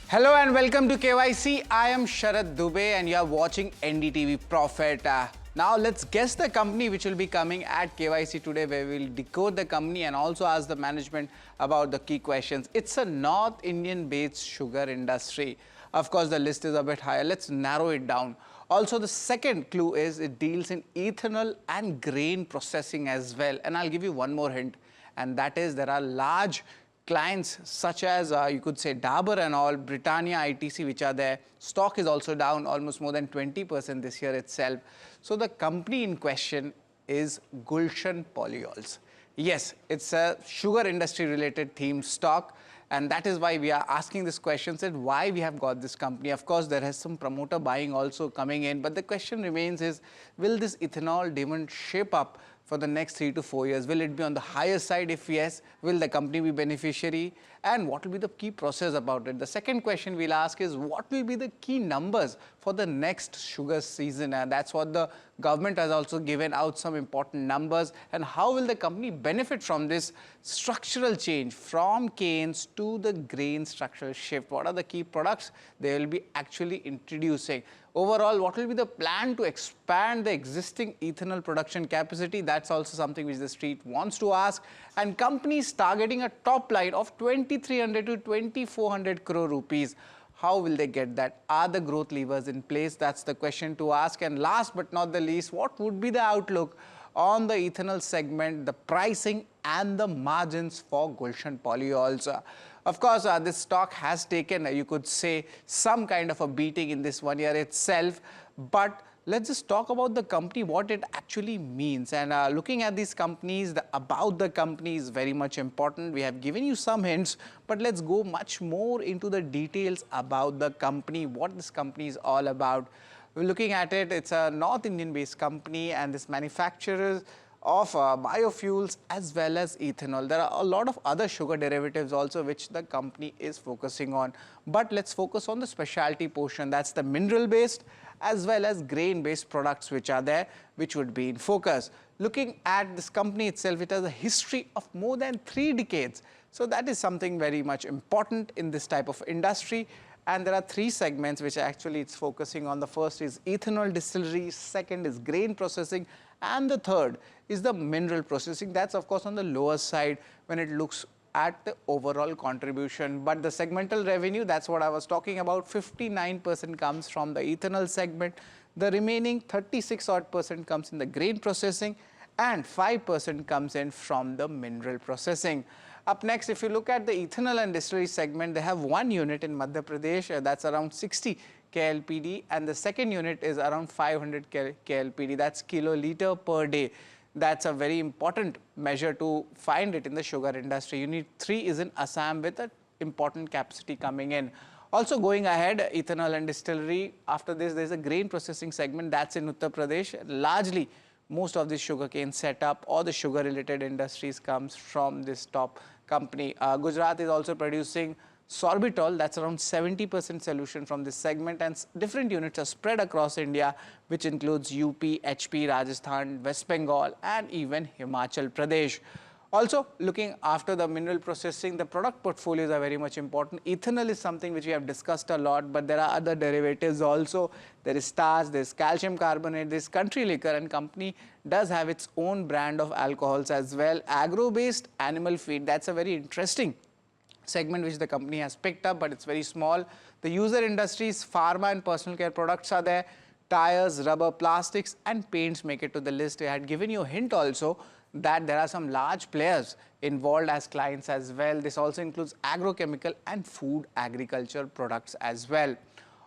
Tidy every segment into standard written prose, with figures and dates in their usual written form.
Hello and welcome to KYC. I am Sharad Dubey and you are watching NDTV Profit. Now let's guess the company which will be coming at KYC today, where we will decode the company and also ask the management about the key questions. It's a North Indian based sugar industry. Of course, the list is a bit higher. Let's narrow it down. Also, the second clue is it deals in ethanol and grain processing as well. And I'll give you one more hint, and that is there are large clients such as you could say Dabur and all, Britannia, ITC, which are there. Stock is also down almost more than 20% this year itself. So the company in question is Gulshan Polyols. Yes, it's a sugar industry related theme stock, and that is why we are asking this question, that why we have got this company. Of course, there has some promoter buying also coming in, but the question remains is, will this ethanol demand shape up for the next 3 to 4 years? Will it be on the higher side? If yes, will the company be beneficiary? And what will be the key process about it? The second question we'll ask is, what will be the key numbers for the next sugar season? And that's what the government has also given out some important numbers. And how will the company benefit from this structural change from canes to the grain structural shift? What are the key products they will be actually introducing? Overall, what will be the plan to expand the existing ethanol production capacity? That's also something which the street wants to ask. And companies targeting a top line of 2,300 to 2,400 crore rupees. How will they get that? Are the growth levers in place? That's the question to ask. And last but not the least, what would be the outlook on the ethanol segment, the pricing and the margins for Gulshan Polyols? Of course, this stock has taken, you could say, some kind of a beating in this 1 year itself. But let's just talk about the company, what it actually means. And looking at these companies, about the company is very much important. We have given you some hints, but let's go much more into the details about the company, what this company is all about. We're looking at it, it's a North Indian based company, and this manufacturers of biofuels as well as ethanol. There are a lot of other sugar derivatives also which the company is focusing on. But let's focus on the specialty portion. That's the mineral based as well as grain based products which are there, which would be in focus. Looking at this company itself, it has a history of more than 3 decades. So that is something very much important in this type of industry. And there are 3 segments which actually it's focusing on. The first is ethanol distillery, second is grain processing, and the third is the mineral processing. That's of course on the lower side when it looks at the overall contribution. But the segmental revenue, that's what I was talking about, 59% comes from the ethanol segment. The remaining 36 odd percent comes in the grain processing, and 5% comes in from the mineral processing. Up next, if you look at the ethanol and distillery segment, they have one unit in Madhya Pradesh, that's around 60 KLPD, and the second unit is around 500 KLPD, that's kiloliter per day. That's a very important measure to find it in the sugar industry. Unit 3 is in Assam with an important capacity coming in. Also going ahead, ethanol and distillery, after this there's a grain processing segment, that's in Uttar Pradesh. Largely, most of the sugarcane setup or the sugar related industries comes from this top company. Gujarat is also producing sorbitol, that's around 70% solution from this segment, and different units are spread across India, which includes UP, HP, Rajasthan, West Bengal, and even Himachal Pradesh. Also, looking after the mineral processing, the product portfolios are very much important. Ethanol is something which we have discussed a lot, but there are other derivatives also. There is starch, there is calcium carbonate, there is country liquor, and company does have its own brand of alcohols as well. Agro-based animal feed, that's a very interesting segment which the company has picked up, but it's very small. The user industries, pharma and personal care products are there. Tires, rubber, plastics, and paints make it to the list. I had given you a hint also that there are some large players involved as clients as well. This also includes agrochemical and food agriculture products as well.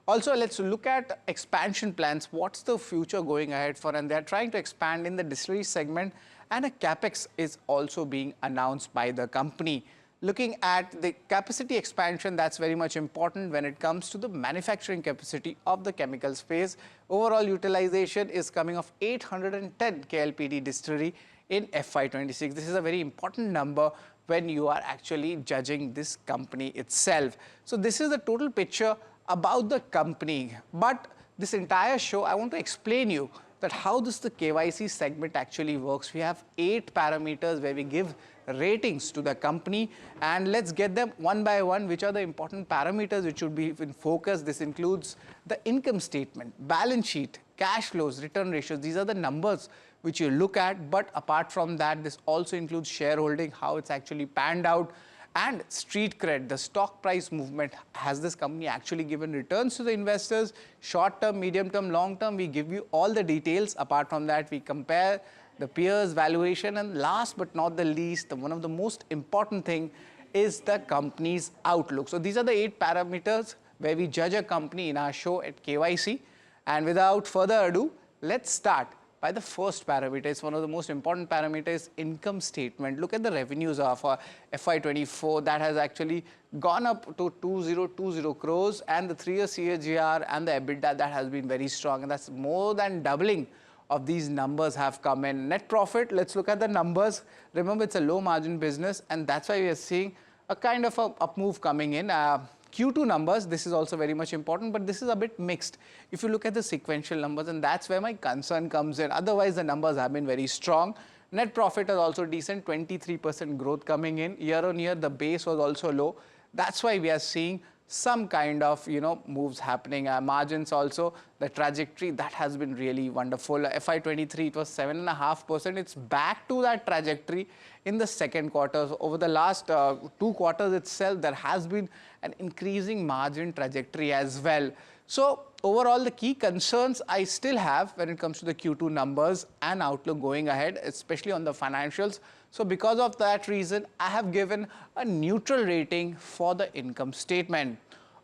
Also, let's look at expansion plans. What's the future going ahead for? And they're trying to expand in the distillery segment, and a capex is also being announced by the company. Looking at the capacity expansion, that's very much important when it comes to the manufacturing capacity of the chemical space. Overall utilization is coming of 810 KLPD distillery in FY26. This is a very important number when you are actually judging this company itself. So this is the total picture about the company. But this entire show, I want to explain you that how the KYC segment actually works. We have 8 parameters where we give ratings to the company, and let's get them one by one. Which are the important parameters which should be in focus? This includes the income statement, balance sheet, cash flows, return ratios. These are the numbers which you look at, but apart from that, this also includes shareholding, how it's actually panned out, and street cred, the stock price movement. Has this company actually given returns to the investors? Short term, medium term, long term, we give you all the details. Apart from that, we compare the peers, valuation, and last but not the least, one of the most important thing is the company's outlook. So these are the 8 parameters where we judge a company in our show at KYC. And without further ado, let's start by the first parameter. It's one of the most important parameters, income statement. Look at the revenues of FY24. That has actually gone up to 2020 crores, and the 3-year CAGR and the EBITDA, that has been very strong, and that's more than doubling of these numbers have come in. Net profit, let's look at the numbers. Remember, it's a low margin business, and that's why we are seeing a kind of a up move coming in. Q2 numbers, this is also very much important, but this is a bit mixed if you look at the sequential numbers, and that's where my concern comes in. Otherwise, the numbers have been very strong. Net profit is also decent, 23% growth coming in. Year on year, the base was also low. That's why we are seeing some kind of, moves happening. Margins also, the trajectory, that has been really wonderful. FY23, it was 7.5%. It's back to that trajectory in the second quarter. So over the last 2 quarters itself, there has been an increasing margin trajectory as well. So overall, the key concerns I still have when it comes to the Q2 numbers and outlook going ahead, especially on the financials. So because of that reason, I have given a neutral rating for the income statement.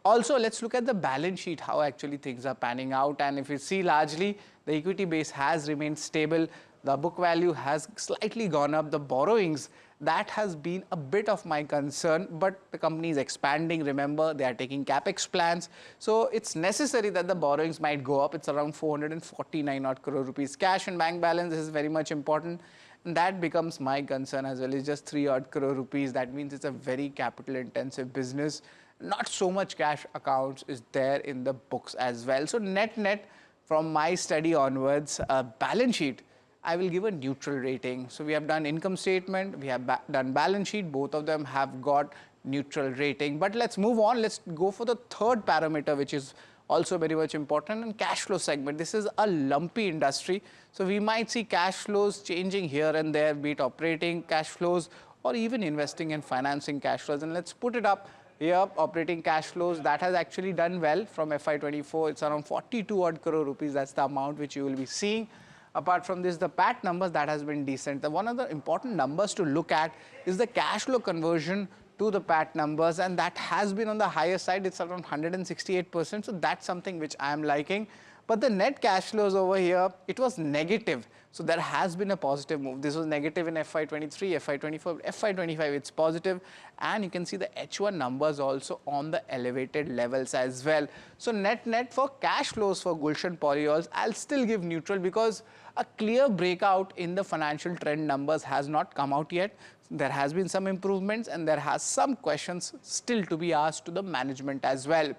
Also, let's look at the balance sheet, how actually things are panning out. And if you see, largely, the equity base has remained stable. The book value has slightly gone up. The borrowings, that has been a bit of my concern, but the company is expanding. Remember, they are taking capex plans. So it's necessary that the borrowings might go up. It's around 449 odd crore rupees. Cash and bank balance is very much important. And that becomes my concern as well. It's just 3 odd crore rupees. That means it's a very capital intensive business. Not so much cash accounts is there in the books as well. So net from my study onwards, balance sheet, I will give a neutral rating. So we have done income statement, we have done balance sheet. Both of them have got neutral rating. But let's move on. Let's go for the third parameter, which is also very much important, and cash flow segment. This is a lumpy industry. So we might see cash flows changing here and there, be it operating cash flows or even investing and financing cash flows. And let's put it up here, operating cash flows, that has actually done well from FY24. It's around 42 odd crore rupees. That's the amount which you will be seeing. Apart from this, the PAT numbers, that has been decent. One of the important numbers to look at is the cash flow conversion to the PAT numbers, and that has been on the higher side. It's around 168%, so that's something which I am liking. But the net cash flows over here, it was negative. So there has been a positive move. This was negative in FY23, FY24, FY25, it's positive. And you can see the H1 numbers also on the elevated levels as well. So net for cash flows for Gulshan Polyols, I'll still give neutral because a clear breakout in the financial trend numbers has not come out yet. There has been some improvements and there has some questions still to be asked to the management as well.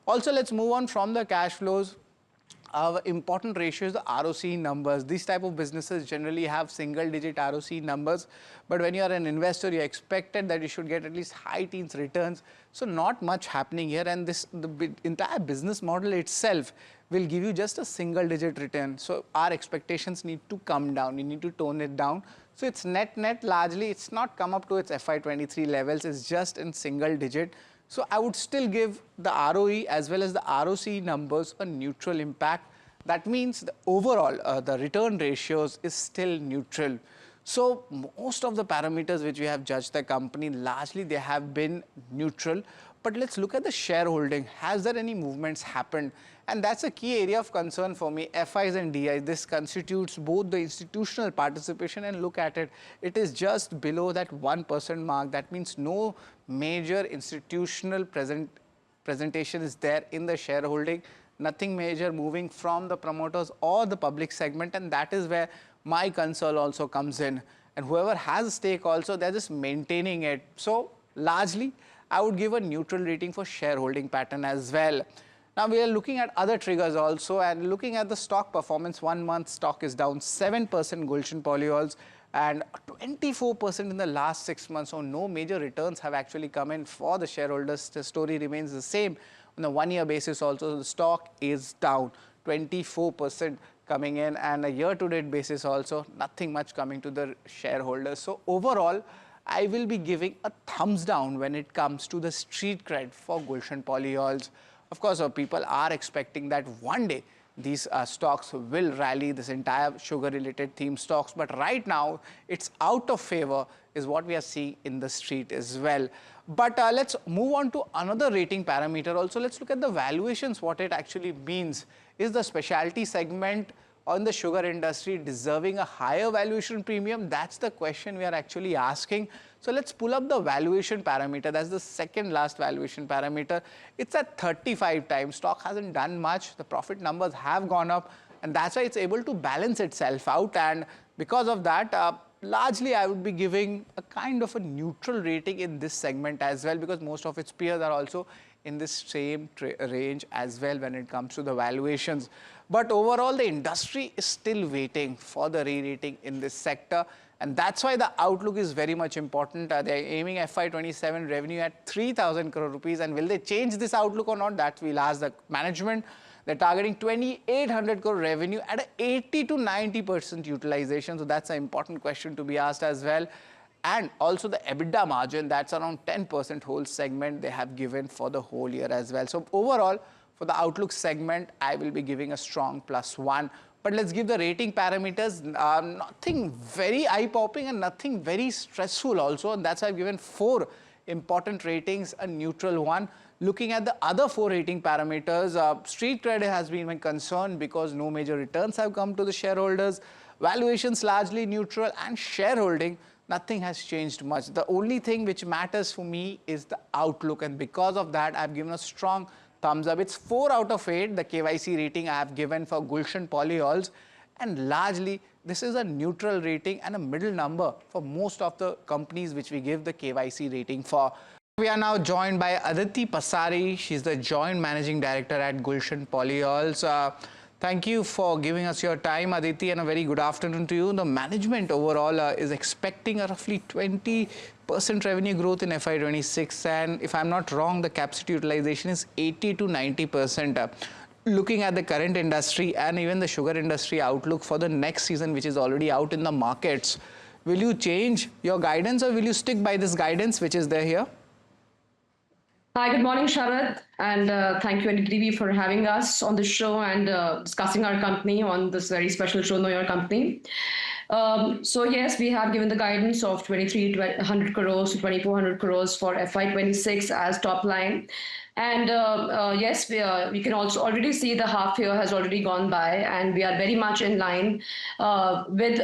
Also, let's move on from the cash flows. Our important ratio is the ROC numbers. These type of businesses generally have single-digit ROC numbers, but when you are an investor, you expected that you should get at least high teens returns. So not much happening here, and the entire business model itself will give you just a single-digit return. So our expectations need to come down. You need to tone it down. So it's net largely. It's not come up to its FY23 levels. It's just in single-digit. So I would still give the ROE as well as the ROC numbers a neutral impact. That means the overall, the return ratios is still neutral. So most of the parameters which we have judged the company, largely they have been neutral. But let's look at the shareholding. Has there any movements happened? And that's a key area of concern for me. FIs and DIs, this constitutes both the institutional participation, and look at it. It is just below that 1% mark. That means no major institutional presentation is there in the shareholding. Nothing major moving from the promoters or the public segment, and that is where my concern also comes in. And whoever has a stake also, they're just maintaining it. So largely, I would give a neutral rating for shareholding pattern as well. Now we are looking at other triggers also, and looking at the stock performance. 1 month stock is down 7%, Gulshan Polyols, and 24% in the last 6 months. So no major returns have actually come in for the shareholders. The story remains the same. On a 1 year basis also, the stock is down 24% coming in, and a year-to-date basis also, nothing much coming to the shareholders. So overall, I will be giving a thumbs down when it comes to the street cred for Gulshan Polyols. Of course, people are expecting that one day these stocks will rally, this entire sugar-related theme stocks. But right now, it's out of favor is what we are seeing in the street as well. But let's move on to another rating parameter also. Let's look at the valuations, what it actually means. Is the specialty segment on the sugar industry deserving a higher valuation premium? That's the question we are actually asking. So let's pull up the valuation parameter. That's the second last valuation parameter. It's at 35 times. Stock hasn't done much. The profit numbers have gone up, and that's why it's able to balance itself out. And because of that, largely I would be giving a kind of a neutral rating in this segment as well, because most of its peers are also in this same range as well when it comes to the valuations. But overall, the industry is still waiting for the re-rating in this sector, and that's why the outlook is very much important. They're aiming FY27 revenue at 3,000 crore rupees, and will they change this outlook or not? That we'll ask the management. They're targeting 2,800 crore revenue at a 80 to 90% utilization. So that's an important question to be asked as well. And also the EBITDA margin, that's around 10% whole segment they have given for the whole year as well. So overall, for the outlook segment, I will be giving a strong +1. But let's give the rating parameters. Nothing very eye-popping and nothing very stressful also. And that's why I've given 4 important ratings, a neutral one. Looking at the other 4 rating parameters, street credit has been my concern because no major returns have come to the shareholders. Valuations largely neutral, and shareholding, nothing has changed much. The only thing which matters for me is the outlook, and because of that, I've given a strong thumbs up. It's 4 out of 8, the KYC rating I have given for Gulshan Polyols, and largely this is a neutral rating and a middle number for most of the companies which we give the KYC rating for. We are now joined by Aditi Pasari. She's the Joint Managing Director at Gulshan Polyols. Thank you for giving us your time, Aditi, and a very good afternoon to you. The management overall is expecting a roughly 20% revenue growth in FY26, and if I'm not wrong, the capacity utilization is 80 to 90%. Looking at the current industry and even the sugar industry outlook for the next season, which is already out in the markets, will you change your guidance or will you stick by this guidance which is there here? Hi, good morning, Sharad, and thank you, NDTV, for having us on the show and discussing our company on this very special show, Know Your Company. So yes, we have given the guidance of 2,300 crores to 2,400 crores for FY26 as top line. And yes, we can also already see the half year has already gone by, and we are very much in line with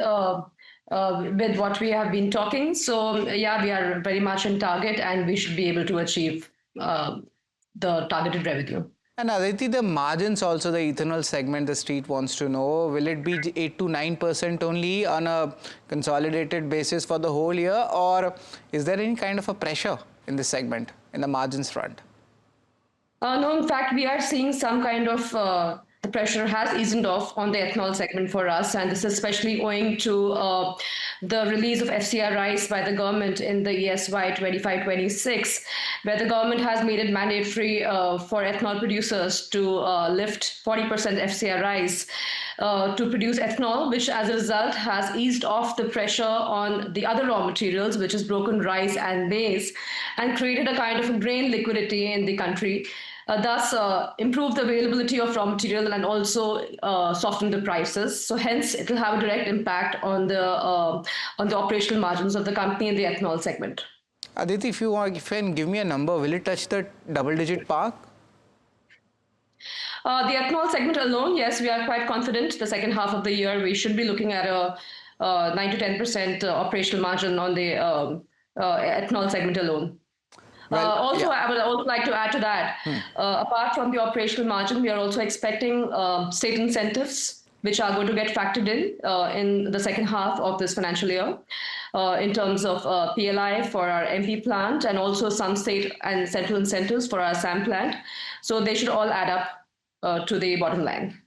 what we have been talking. So yeah, we are very much in target, and we should be able to achieve the targeted revenue. And Aditi, the margins also, the ethanol segment, the street wants to know, will it be 8 to 9% only on a consolidated basis for the whole year, or is there any kind of a pressure in this segment, in the margins front? No, in fact, we are seeing some kind of the pressure has eased off on the ethanol segment for us, and this is especially owing to the release of FCR rice by the government in the ESY 25-26, where the government has made it mandatory for ethanol producers to lift 40% FCR rice to produce ethanol, which as a result has eased off the pressure on the other raw materials, which is broken rice and maize, and created a kind of grain liquidity in the country. Thus improve the availability of raw material and also soften the prices. So hence, it will have a direct impact on the operational margins of the company in the ethanol segment. Aditi, if you can give me a number, will it touch the double-digit mark? The ethanol segment alone, yes, we are quite confident. The second half of the year, we should be looking at a 9 to 10% operational margin on the ethanol segment alone. Well, yeah. I would also like to add to that, apart from the operational margin, we are also expecting state incentives, which are going to get factored in the second half of this financial year, in terms of PLI for our MP plant and also some state and central incentives for our SAM plant. So they should all add up to the bottom line.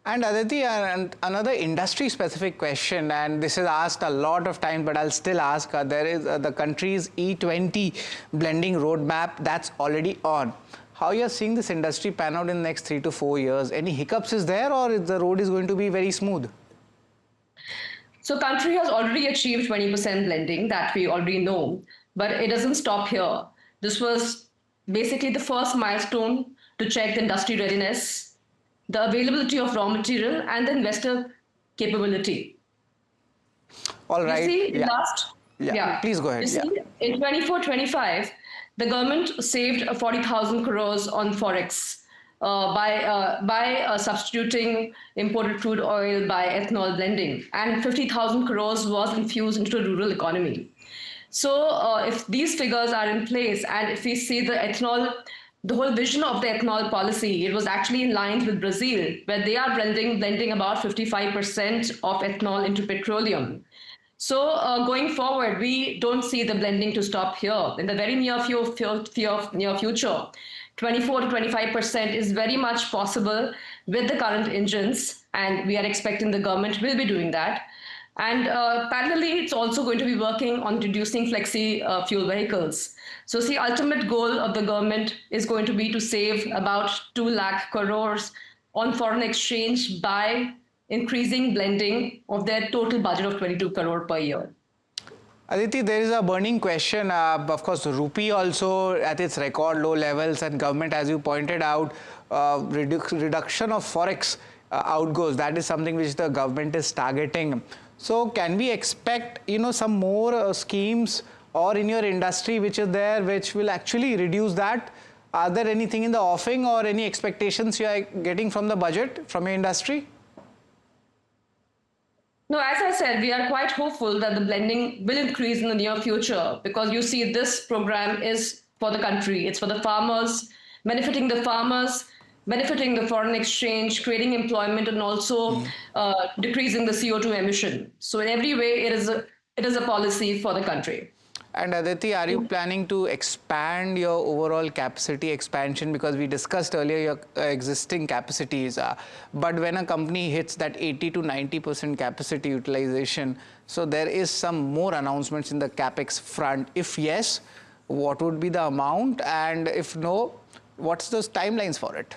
And Aditi, and another industry-specific question, and this is asked a lot of times, but I'll still ask. There is the country's E20 blending roadmap that's already on. How you are seeing this industry pan out in the next 3 to 4 years? Any hiccups is there, or the road is going to be very smooth? So country has already achieved 20% blending, that we already know, but it doesn't stop here. This was basically the first milestone to check the industry readiness, the availability of raw material, and the investor capability. All right. You see, Yeah. last, Yeah. Please go ahead. You see, in 24-25, the government saved 40,000 crores on forex by substituting imported crude oil by ethanol blending, and 50,000 crores was infused into the rural economy. So if these figures are in place, and if we see the ethanol, the whole vision of the ethanol policy, it was actually in line with Brazil, where they are blending about 55% of ethanol into petroleum. So going forward, we don't see the blending to stop here. In the very near future, 24 to 25% is very much possible with the current engines, and we are expecting the government will be doing that. And parallelly, it's also going to be working on reducing flexi fuel vehicles. So the ultimate goal of the government is going to be to save about 2 lakh crores on foreign exchange by increasing blending of their total budget of 22 crore per year. Aditi, there is a burning question. Of course, rupee also at its record low levels, and government, as you pointed out, reduction of forex outgoes. That is something which the government is targeting. So can we expect, some more schemes or in your industry which is there, which will actually reduce that? Are there anything in the offing or any expectations you are getting from the budget, from your industry? No, as I said, we are quite hopeful that the blending will increase in the near future, because you see this program is for the country. It's for the farmers, benefiting the foreign exchange, creating employment, and also decreasing the CO2 emission. So in every way, it is a policy for the country. And Aditi, are you planning to expand your overall capacity expansion? Because we discussed earlier your existing capacities, but when a company hits that 80 to 90% capacity utilization, so there is some more announcements in the capex front. If yes, what would be the amount? And if no, what's those timelines for it?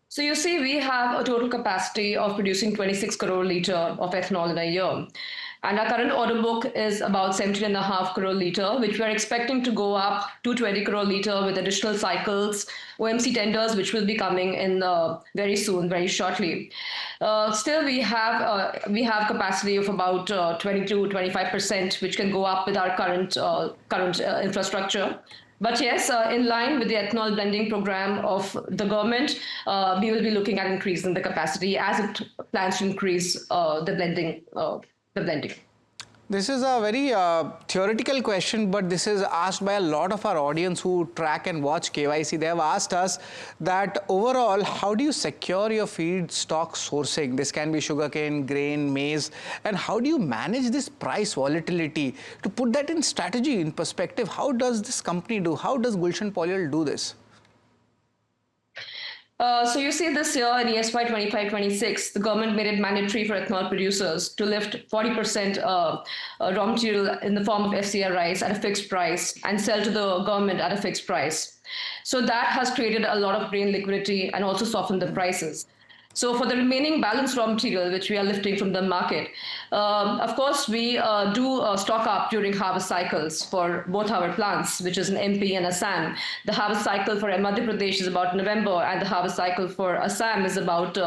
So you see, we have a total capacity of producing 26 crore liter of ethanol in a year. And our current order book is about 17.5 crore liter, which we are expecting to go up to 20 crore liter with additional cycles, OMC tenders, which will be coming in very soon, very shortly. Still, we have capacity of about 20 to 25%, which can go up with our current infrastructure. But yes, in line with the ethanol blending program of the government, we will be looking at increasing the capacity as it plans to increase the blending. This is a very theoretical question, but this is asked by a lot of our audience who track and watch KYC. They have asked us that overall, how do you secure your feedstock sourcing? This can be sugarcane, grain, maize, and how do you manage this price volatility? To put that in strategy, in perspective, how does this company do? How does Gulshan Polyols do this? So you see, this year in ESY 25-26, the government made it mandatory for ethanol producers to lift 40% raw material in the form of FCR rice at a fixed price and sell to the government at a fixed price. So that has created a lot of grain liquidity and also softened the prices. So for the remaining balanced raw material, which we are lifting from the market, of course, we do stock up during harvest cycles for both our plants, which is in MP and Assam. The harvest cycle for Madhya Pradesh is about November, and the harvest cycle for Assam is about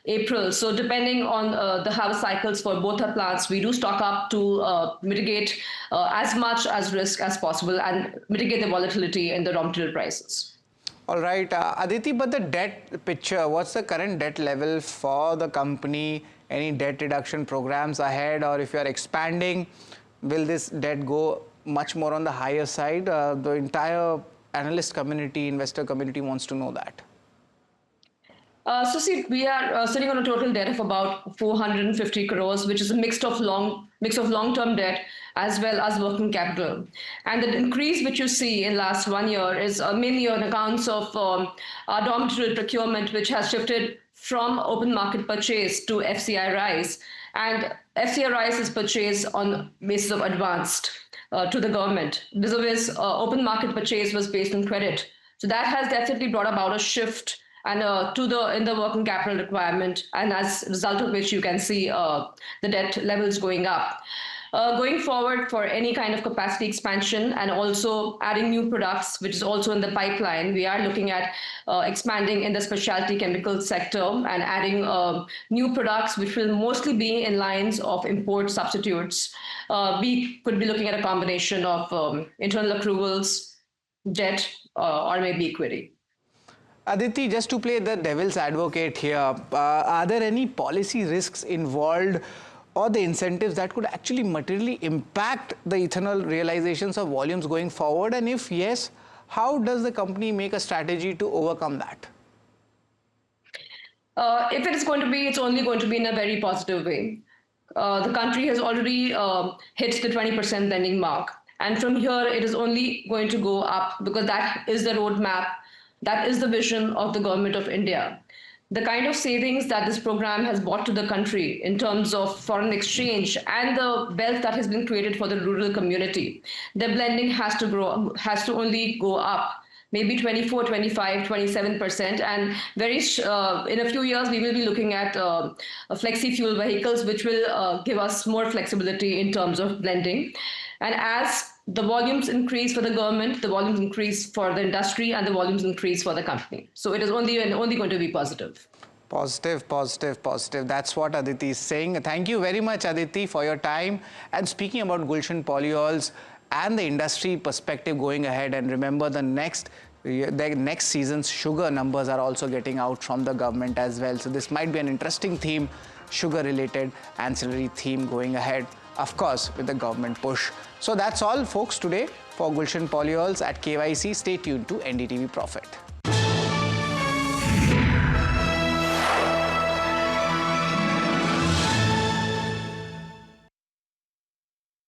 April. So depending on the harvest cycles for both our plants, we do stock up to mitigate as much as risk as possible and mitigate the volatility in the raw material prices. All right, Aditi, but the debt picture, what's the current debt level for the company? Any debt reduction programs ahead, or if you are expanding, will this debt go much more on the higher side? The entire analyst community, investor community wants to know that. So see, we are sitting on a total debt of about 450 crores, which is a mix of long-term debt as well as working capital. And the increase which you see in last 1 year is mainly on accounts of our raw material procurement, which has shifted from open market purchase to FCI rice. And FCI rice is purchased on basis of advanced to the government. Vis-a-vis open market purchase was based on credit. So that has definitely brought about a shift and in the working capital requirement, and as a result of which you can see the debt levels going up. Going forward for any kind of capacity expansion and also adding new products, which is also in the pipeline, we are looking at expanding in the specialty chemical sector and adding new products, which will mostly be in lines of import substitutes. We could be looking at a combination of internal accruals, debt, or maybe equity. Aditi, just to play the devil's advocate here, are there any policy risks involved or the incentives that could actually materially impact the ethanol realizations or volumes going forward? And if yes, how does the company make a strategy to overcome that? If it is going to be, it's only going to be in a very positive way. The country has already hit the 20% lending mark. And from here, it is only going to go up because that is the roadmap. That is the vision of the government of India. The kind of savings that this program has brought to the country in terms of foreign exchange and the wealth that has been created for the rural community, the blending has to only go up. Maybe 24, 25, 27%. And in a few years, we will be looking at flexi fuel vehicles, which will give us more flexibility in terms of blending. And as the volumes increase for the government, the volumes increase for the industry, and the volumes increase for the company. So it is only going to be positive. Positive, positive, positive. That's what Aditi is saying. Thank you very much, Aditi, for your time. And speaking about Gulshan Polyols and the industry perspective going ahead, and remember the next season's sugar numbers are also getting out from the government as well. So this might be an interesting theme, sugar-related ancillary theme going ahead, of course, with the government push. So that's all, folks, today for Gulshan Polyols at KYC. Stay tuned to NDTV Profit.